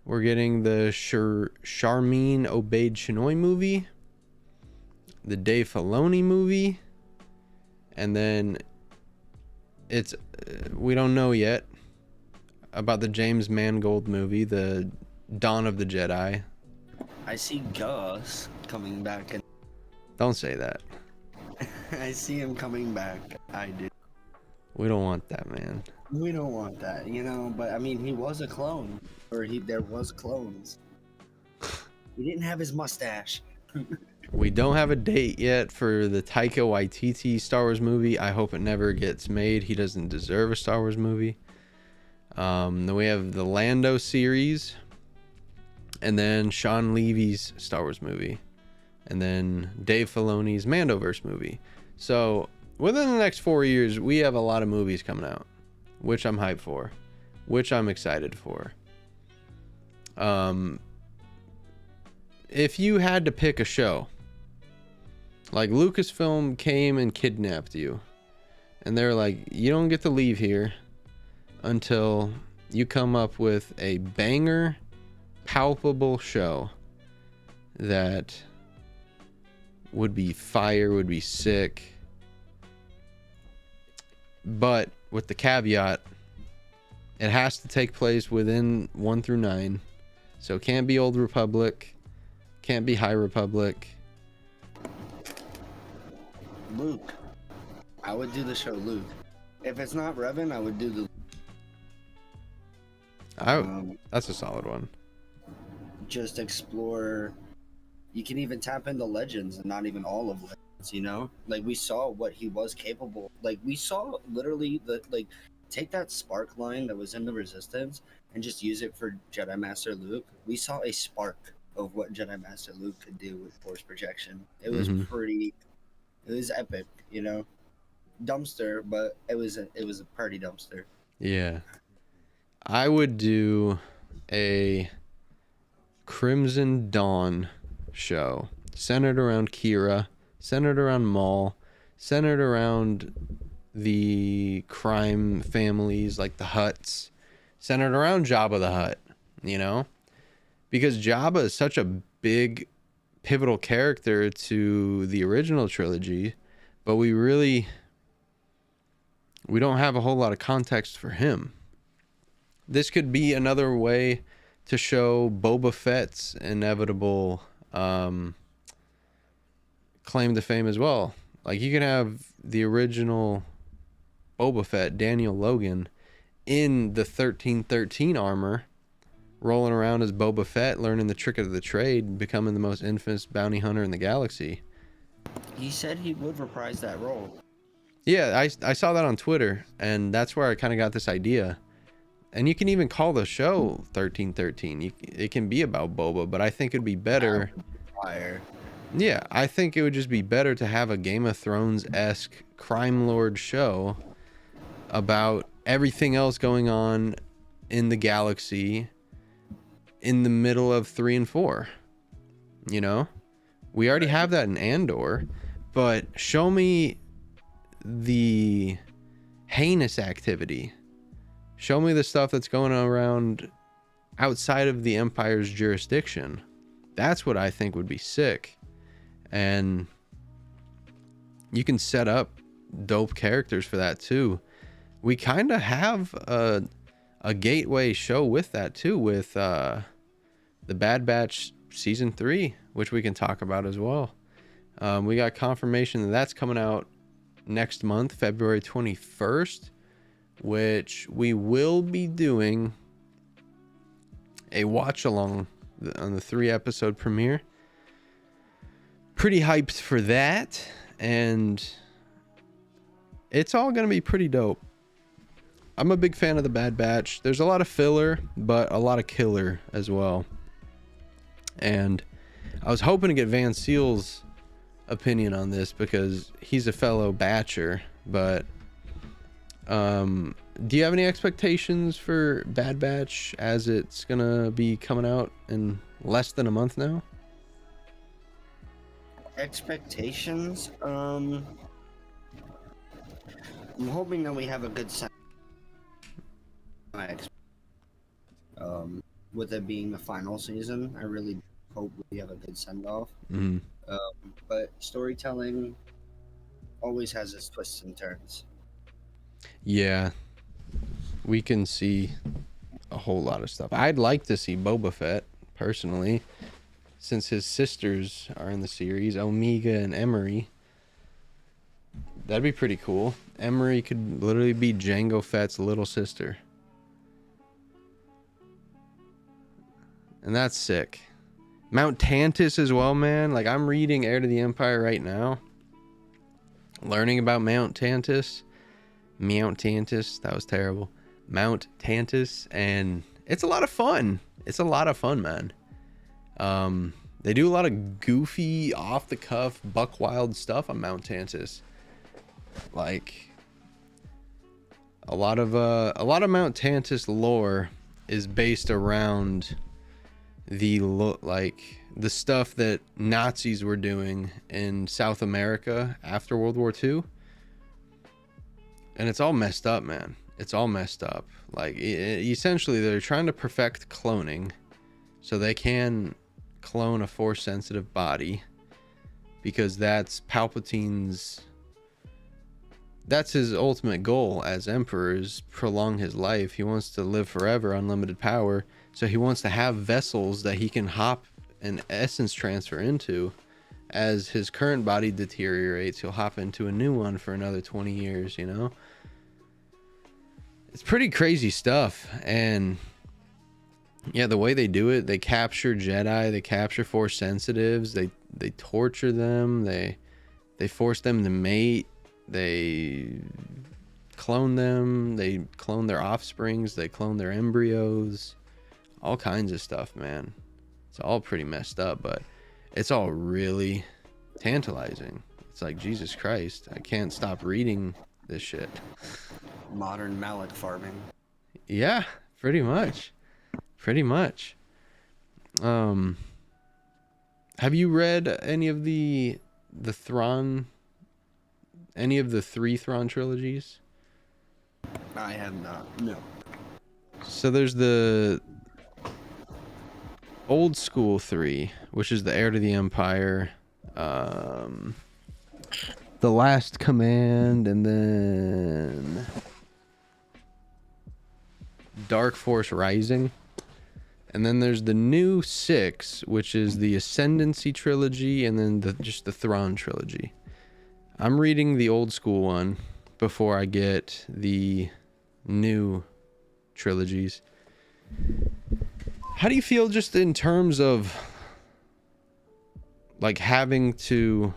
we're getting the Charmine Obaid-Chinoy movie, the Dave Filoni movie, and then it's we don't know yet about the James Mangold movie, the Dawn of the Jedi. I see Gus coming back. Don't say that. I see him coming back. I do. We don't want that, man. We don't want that, but I mean, he was a clone. There was clones. He didn't have his mustache. We don't have a date yet for the Taika Waititi Star Wars movie. I hope it never gets made. He doesn't deserve a Star Wars movie. Then we have the Lando series, and then Sean Levy's Star Wars movie, and then Dave Filoni's Mandoverse movie. So within the next 4 years, we have a lot of movies coming out, which I'm hyped for, which I'm excited for. If you had to pick a show, like Lucasfilm came and kidnapped you, and they're like, you don't get to leave here until you come up with a banger palpable show that would be fire, would be sick, but with the caveat, it has to take place within 1 through 9. So it can't be Old Republic, can't be High Republic. Luke. I would do the show Luke. If it's not Revan, I would do the... That's a solid one. Just explore... You can even tap into Legends and not even all of Legends, you know? Like, we saw what he was capable... Like, we saw literally the... Like, take that spark line that was in the Resistance and just use it for Jedi Master Luke. We saw a spark of what Jedi Master Luke could do with Force projection. It was pretty... It was epic, you know? Dumpster, but it was a party dumpster. Yeah. I would do a Crimson Dawn show centered around Kira, centered around Maul, centered around the crime families like the Hutts, centered around Jabba the Hutt, you know? Because Jabba is such a big pivotal character to the original trilogy, but we don't have a whole lot of context for him. This could be another way to show Boba Fett's inevitable claim to fame as well. Like, you can have the original Boba Fett, Daniel Logan, in the 1313 armor, rolling around as Boba Fett, learning the trick of the trade, becoming the most infamous bounty hunter in the galaxy. He said he would reprise that role. Yeah, I saw that on Twitter, and that's where I kind of got this idea. And you can even call the show 1313. It can be about Boba, but I think it'd be better. Yeah, I think it would just be better to have a Game of Thrones-esque crime lord show about everything else going on in the galaxy in the middle of 3 and 4. You know? We already have that in Andor, but show me the heinous activity. Show me the stuff that's going on around outside of the Empire's jurisdiction. That's what I think would be sick. And you can set up dope characters for that too. We kind of have a gateway show with that too, with the Bad Batch season 3, which we can talk about as well. We got confirmation that that's coming out next month, February 21st, which we will be doing a watch along on the 3-episode premiere. Pretty hyped for that, and it's all gonna be pretty dope. I'm a big fan of the Bad Batch. There's a lot of filler, but a lot of killer as well. And I was hoping to get Van Seal's opinion on this because he's a fellow Batcher, but do you have any expectations for Bad Batch as it's gonna be coming out in less than a month now? Expectations? I'm hoping that we have a good set. With it being the final season, I really hope we have a good send-off. But storytelling always has its twists and turns. Yeah, we can see a whole lot of stuff. I'd like to see Boba Fett, personally, since his sisters are in the series, Omega and Emery. That'd be pretty cool. Emery could literally be Jango Fett's little sister. And that's sick. Mount Tantus as well, man. Like, I'm reading Heir to the Empire right now. Learning about Mount Tantus. That was terrible. Mount Tantus. And it's a lot of fun. It's a lot of fun, man. They do a lot of goofy, off-the-cuff, buck-wild stuff on Mount Tantus. Like, a lot of Mount Tantus lore is based around the stuff that Nazis were doing in South America after World War II. And it's all messed up, man. It's all messed up. Like, essentially, they're trying to perfect cloning So they can clone a force sensitive body, because that's Palpatine's, that's his ultimate goal as emperor, is prolong his life. He wants to live forever, unlimited power. So he wants to have vessels that he can hop an essence transfer into. As his current body deteriorates, he'll hop into a new one for another 20 years, you know? It's pretty crazy stuff. And yeah, the way they do it, they capture Jedi, they capture force sensitives, they torture them, they force them to mate, they clone them, they clone their offsprings, they clone their embryos, all kinds of stuff, man. It's all pretty messed up, but it's all really tantalizing. It's like, Jesus Christ, I can't stop reading this shit. Modern mallet farming. Yeah, pretty much. Have you read any of the Thrawn, any of the 3 Thrawn trilogies? I have not. No. So there's the old school 3, which is the Heir to the Empire, the Last Command, and then Dark Force Rising. And then there's the new 6, which is the Ascendancy trilogy, and then just the Thrawn trilogy. I'm reading the old school one before I get the new trilogies. How do you feel just in terms of like having to,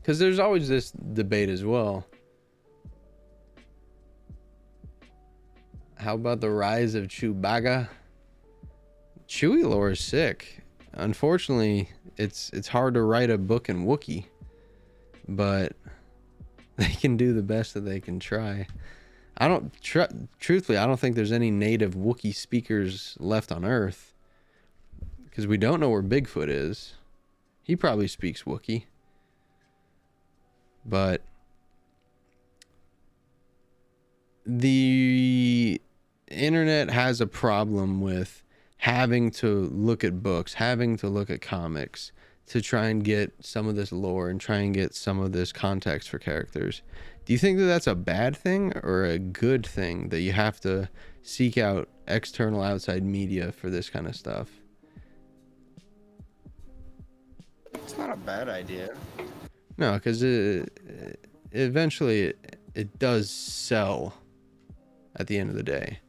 because there's always this debate as well. How about the rise of Chewbacca? Chewie lore is sick. Unfortunately, it's hard to write a book in Wookiee, but they can do the best that they can try. Truthfully, I don't think there's any native Wookiee speakers left on Earth, because we don't know where Bigfoot is. He probably speaks Wookiee, but the internet has a problem with having to look at books, having to look at comics to try and get some of this lore and try and get some of this context for characters. Do you think that that's a bad thing or a good thing, that you have to seek out external outside media for this kind of stuff? It's not a bad idea. No, because eventually it does sell at the end of the day.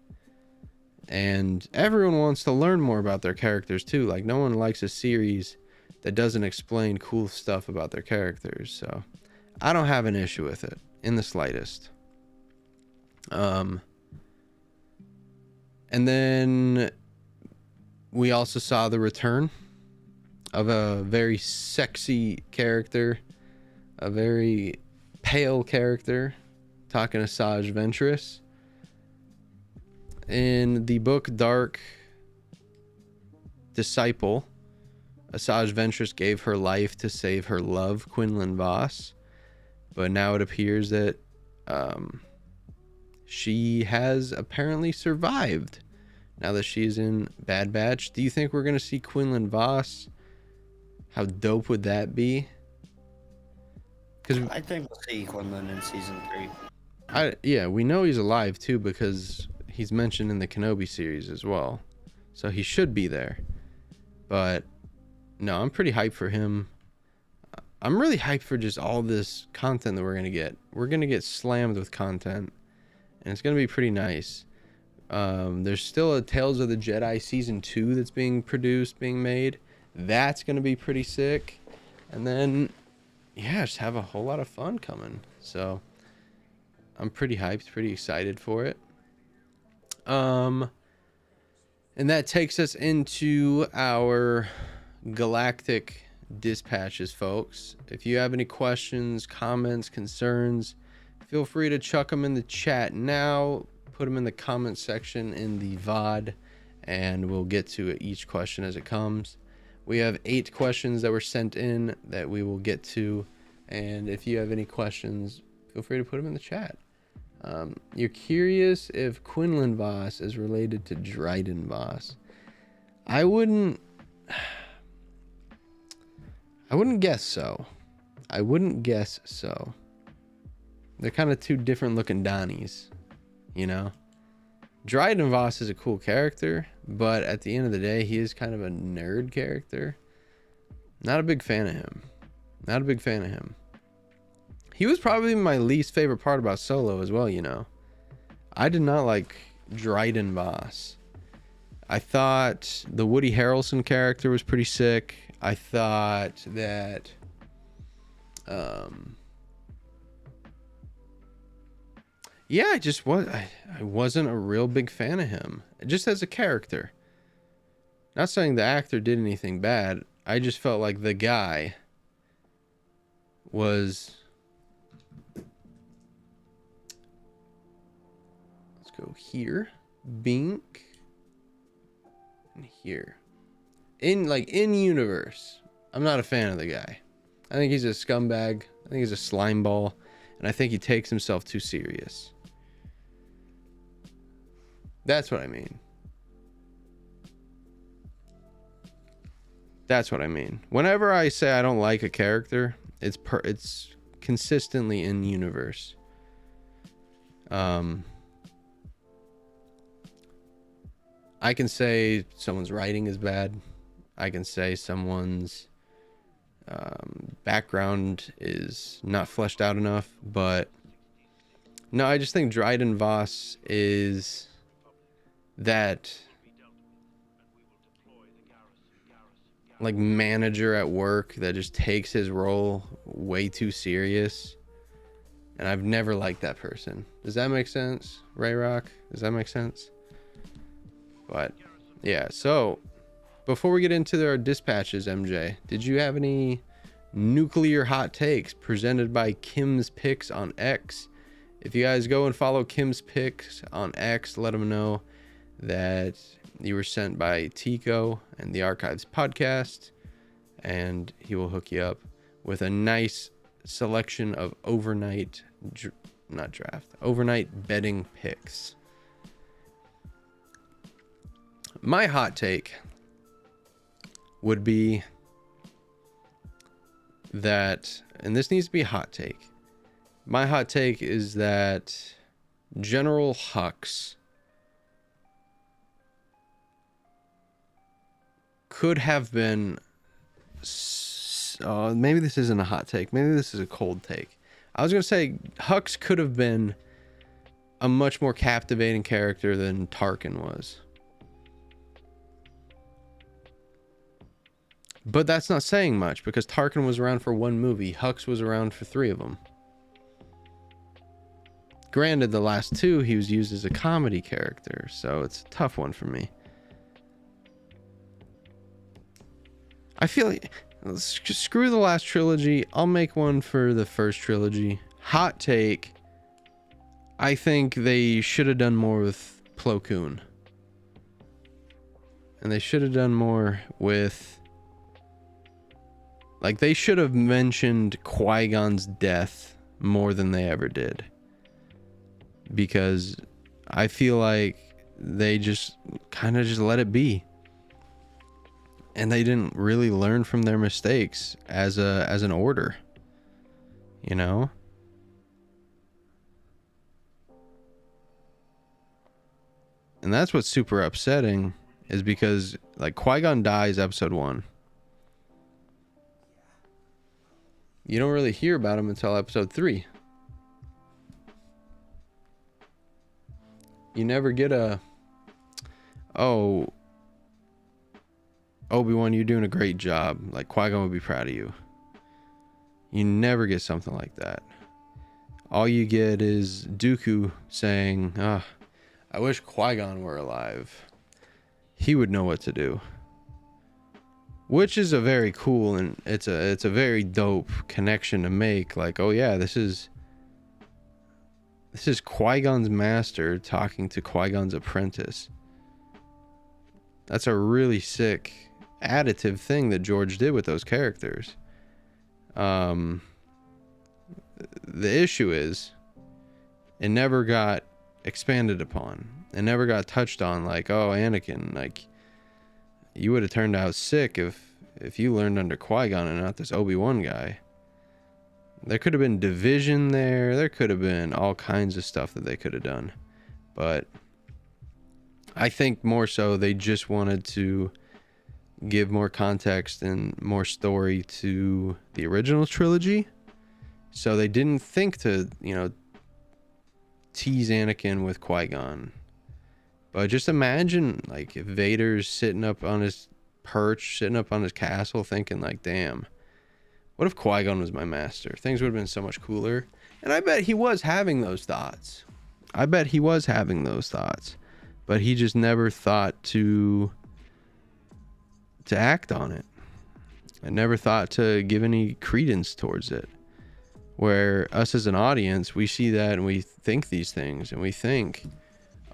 And everyone wants to learn more about their characters too. Like, no one likes a series that doesn't explain cool stuff about their characters. So I don't have an issue with it in the slightest. And then we also saw the return of a very sexy character, a very pale character, talking to Asajj Ventress. In the book Dark Disciple, Asajj Ventress gave her life to save her love, Quinlan Vos, but now it appears that she has apparently survived now that she's in Bad Batch. Do you think we're going to see Quinlan Vos? How dope would that be? Because I think we'll see Quinlan in season 3. Yeah, we know he's alive too, because he's mentioned in the Kenobi series as well, so he should be there. But no, I'm pretty hyped for him. I'm really hyped for just all this content that we're gonna get. We're gonna get slammed with content, and it's gonna be pretty nice. There's still a Tales of the Jedi season 2 that's being produced, being made. That's gonna be pretty sick. And then yeah, just have a whole lot of fun coming. So I'm pretty hyped, pretty excited for it. And that takes us into our Galactic dispatches, folks. If you have any questions, comments, concerns, feel free to chuck them in the chat now. Put them in the comment section in the VOD, and we'll get to each question as it comes. We have 8 questions that were sent in that we will get to, and if you have any questions, feel free to put them in the chat. You're curious if Quinlan Vos is related to Dryden Vos. I wouldn't guess so. I wouldn't guess so. They're kind of two different looking Donnies, you know? Dryden Voss is a cool character, but at the end of the day, he is kind of a nerd character. Not a big fan of him. Not a big fan of him. He was probably my least favorite part about Solo as well, you know? I did not like Dryden Voss. I thought the Woody Harrelson character was pretty sick. I thought that yeah, I wasn't a real big fan of him just as a character. Not saying the actor did anything bad. I just felt like the guy was, let's go here, Bink, and here. In universe, I'm not a fan of the guy. I think he's a scumbag. I think he's a slime ball, and I think he takes himself too serious. That's what I mean. That's what I mean. Whenever I say I don't like a character, it's consistently in universe. I can say someone's writing is bad. I can say someone's background is not fleshed out enough, but no, I just think Dryden Voss is that like manager at work that just takes his role way too serious, and I've never liked that person. Does that make sense, Ray Rock? Does that make sense? But yeah, so before we get into our dispatches, MJ, did you have any nuclear hot takes presented by Kim's Picks on X? If you guys go and follow Kim's Picks on X, let him know that you were sent by Teeko and the Archives podcast, and he will hook you up with a nice selection of overnight betting picks. My hot take would be that, and this needs to be a hot take. My hot take is that General Hux could have been, maybe this isn't a hot take, maybe this is a cold take. I was going to say Hux could have been a much more captivating character than Tarkin was. But that's not saying much, because Tarkin was around for one movie. Hux was around for 3 of them. Granted, the last 2, he was used as a comedy character, so it's a tough one for me. I feel like, screw the last trilogy. I'll make one for the first trilogy. Hot take. I think they should have done more with Plo Koon. And they should have done more with... Like, they should have mentioned Qui-Gon's death more than they ever did. Because I feel like they just kind of just let it be. And they didn't really learn from their mistakes as an order. You know? And that's what's super upsetting, is because, like, Qui-Gon dies episode 1. You don't really hear about him until episode 3. You never get a, oh, Obi-Wan, you're doing a great job. Like, Qui-Gon would be proud of you. You never get something like that. All you get is Dooku saying, I wish Qui-Gon were alive. He would know what to do. Which is a very cool, and it's a very dope connection to make. Like, oh yeah, this is Qui-Gon's master talking to Qui-Gon's apprentice. That's a really sick additive thing that George did with those characters. The issue is, it never got expanded upon. It never got touched on. Like, oh, Anakin, like, you would have turned out sick if you learned under Qui-Gon and not this Obi-Wan guy. There could have been division there. There could have been all kinds of stuff that they could have done. But I think more so they just wanted to give more context and more story to the original trilogy. So they didn't think to, you know, tease Anakin with Qui-Gon. But just imagine, like, if Vader's sitting up on his perch, sitting up on his castle, thinking, like, damn, what if Qui-Gon was my master? Things would have been so much cooler. And I bet he was having those thoughts. But he just never thought to act on it. I never thought to give any credence towards it. Where us as an audience, we see that and we think these things. And we think,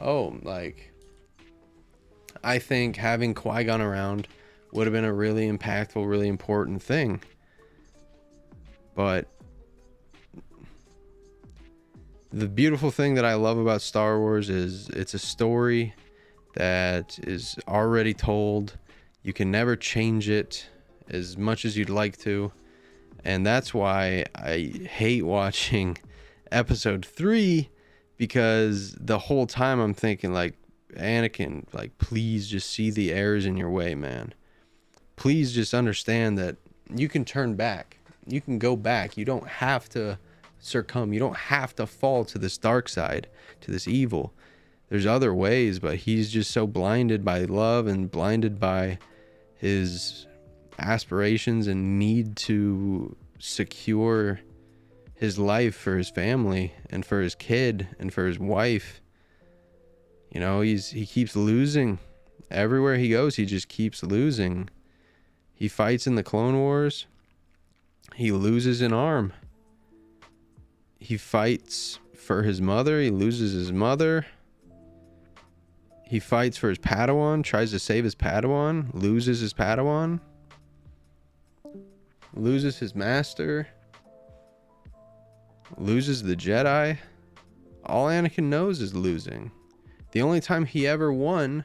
oh, like, I think having Qui-Gon around would have been a really impactful, really important thing. But the beautiful thing that I love about Star Wars is it's a story that is already told. You can never change it as much as you'd like to. And that's why I hate watching episode 3, because the whole time I'm thinking, like, Anakin, like, please just see the errors in your way, man. Please just understand that you can turn back. You can go back. You don't have to succumb. You don't have to fall to this dark side, to this evil. There's other ways, but he's just so blinded by love and blinded by his aspirations and need to secure his life for his family and for his kid and for his wife. You know, he keeps losing. Everywhere he goes, he just keeps losing. He fights in the Clone Wars. He loses an arm. He fights for his mother. He loses his mother. He fights for his Padawan, tries to save his Padawan, loses his Padawan. Loses his master. Loses the Jedi. All Anakin knows is losing. The only time he ever won,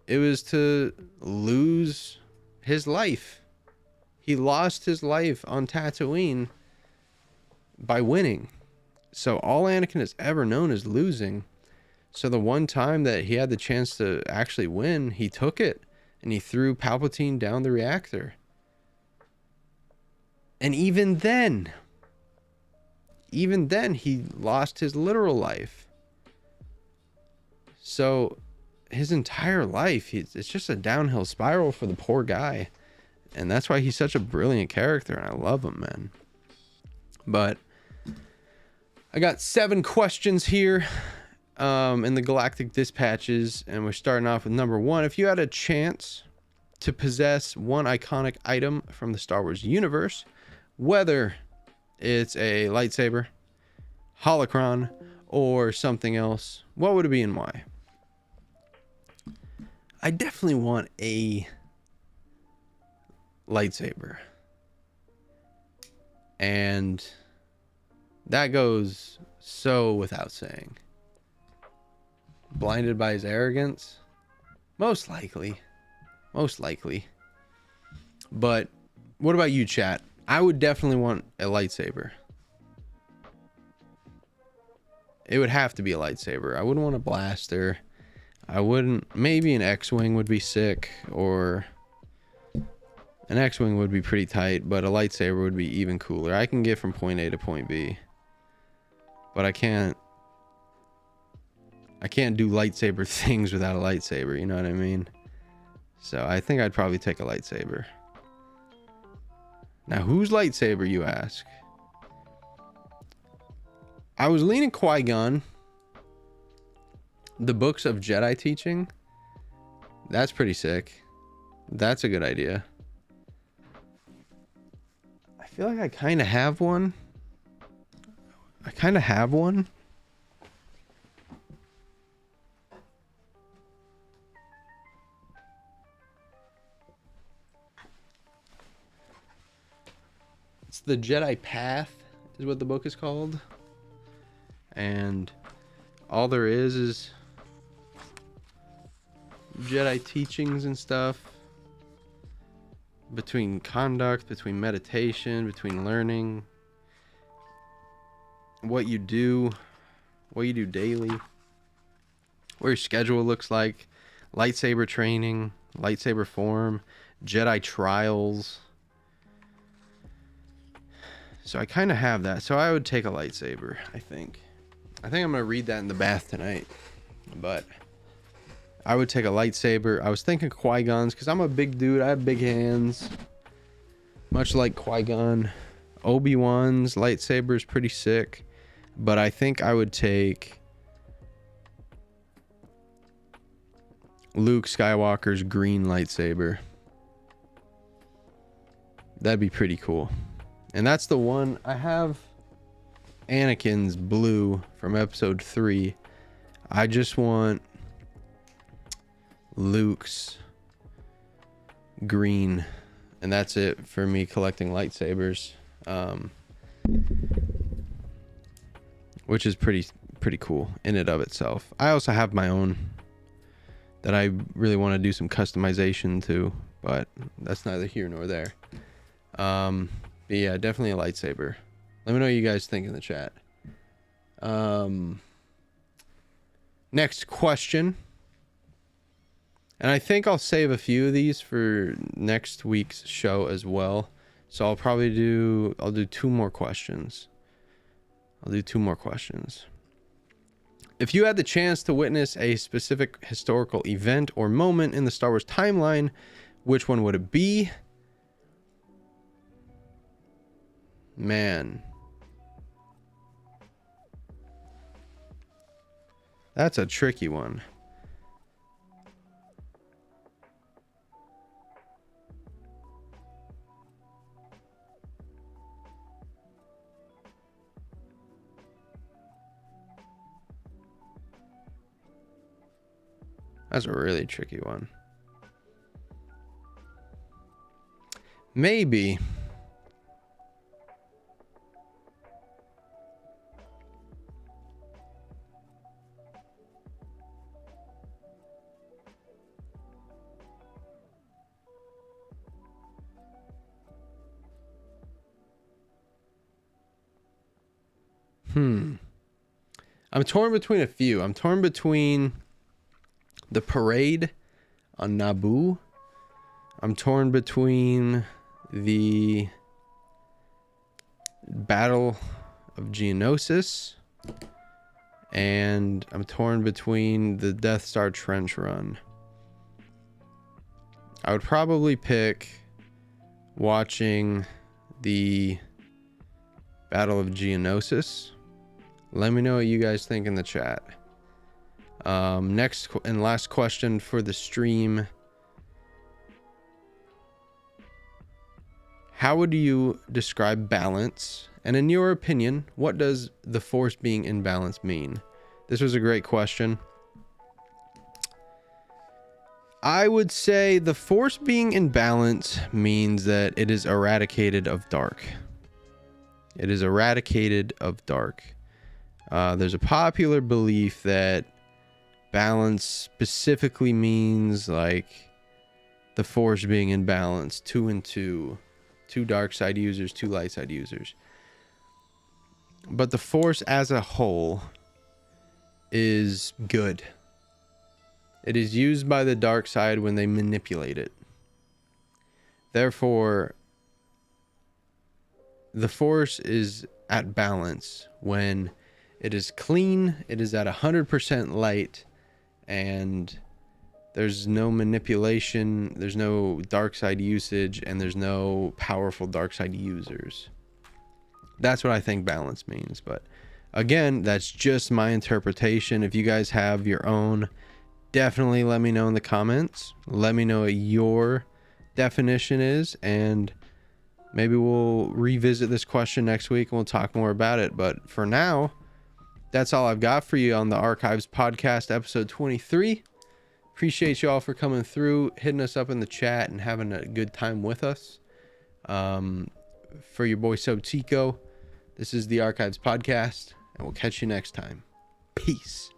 it was to lose his life. He lost his life on Tatooine by winning. So all Anakin has ever known is losing. So the one time that he had the chance to actually win, he took it. And he threw Palpatine down the reactor. And even then, he lost his literal life. So his entire life, it's just a downhill spiral for the poor guy. And that's why he's such a brilliant character. And I love him, man. But I got 7 questions here in the Galactic Dispatches, and we're starting off with number 1. If you had a chance to possess one iconic item from the Star Wars universe, whether it's a lightsaber, holocron, or something else, what would it be and why? I definitely want a lightsaber. And that goes so without saying. Blinded by his arrogance? Most likely. But what about you, chat? I would definitely want a lightsaber. It would have to be a lightsaber. I wouldn't want a blaster. I wouldn't. Maybe an X-Wing would be sick, or an X-Wing would be pretty tight, but a lightsaber would be even cooler. I can get from point A to point B, but I can't do lightsaber things without a lightsaber, you know what I mean? So I think I'd probably take a lightsaber. Now, whose lightsaber, you ask? I was leaning Qui-Gon. The books of Jedi teaching. That's pretty sick. That's a good idea. I feel like I kind of have one. It's the Jedi Path is what the book is called. And all there is Jedi teachings and stuff. Between conduct, between meditation, between learning. What you do daily. What your schedule looks like. Lightsaber training, lightsaber form, Jedi trials. So I kind of have that. So I would take a lightsaber, I think. I'm going to read that in the bath tonight. But I would take a lightsaber. I was thinking Qui-Gon's because I'm a big dude. I have big hands. Much like Qui-Gon. Obi-Wan's lightsaber is pretty sick. But I think I would take Luke Skywalker's green lightsaber. That'd be pretty cool. And that's the one. I have Anakin's blue from episode 3. I just want Luke's green. And that's it for me collecting lightsabers. Which is pretty cool in and of itself. I also have my own that I really want to do some customization to, but that's neither here nor there. But yeah, definitely a lightsaber. Let me know what you guys think in the chat. Next question. And I think I'll save a few of these for next week's show as well. So I'll do 2 more questions. If you had the chance to witness a specific historical event or moment in the Star Wars timeline, which one would it be? Man. That's a tricky one. That's a really tricky one. Maybe. I'm torn between a few. I'm torn between the parade on Naboo. I'm torn between the Battle of Geonosis. And I'm torn between the Death Star trench run. I would probably pick watching the Battle of Geonosis. Let me know what you guys think in the chat. Next and last question for the stream. How would you describe balance? And in your opinion, what does the Force being in balance mean? This was a great question. I would say the Force being in balance means that it is eradicated of dark. It is eradicated of dark. There's a popular belief that balance specifically means like the Force being in balance, 2 and 2, 2 dark side users, 2 light side users. But the Force as a whole is good. It is used by the dark side when they manipulate it. Therefore, the Force is at balance when it is clean, it is at 100% light, and there's no manipulation, there's no dark side usage, and there's no powerful dark side users. That's what I think balance means. But again, that's just my interpretation. If you guys have your own, definitely let me know in the comments. Let me know what your definition is, and maybe we'll revisit this question next week and we'll talk more about it. But for now, that's all I've got for you on the Archives Podcast, episode 23. Appreciate you all for coming through, hitting us up in the chat, and having a good time with us. For your boy AlsoTeeko, this is the Archives Podcast, and we'll catch you next time. Peace.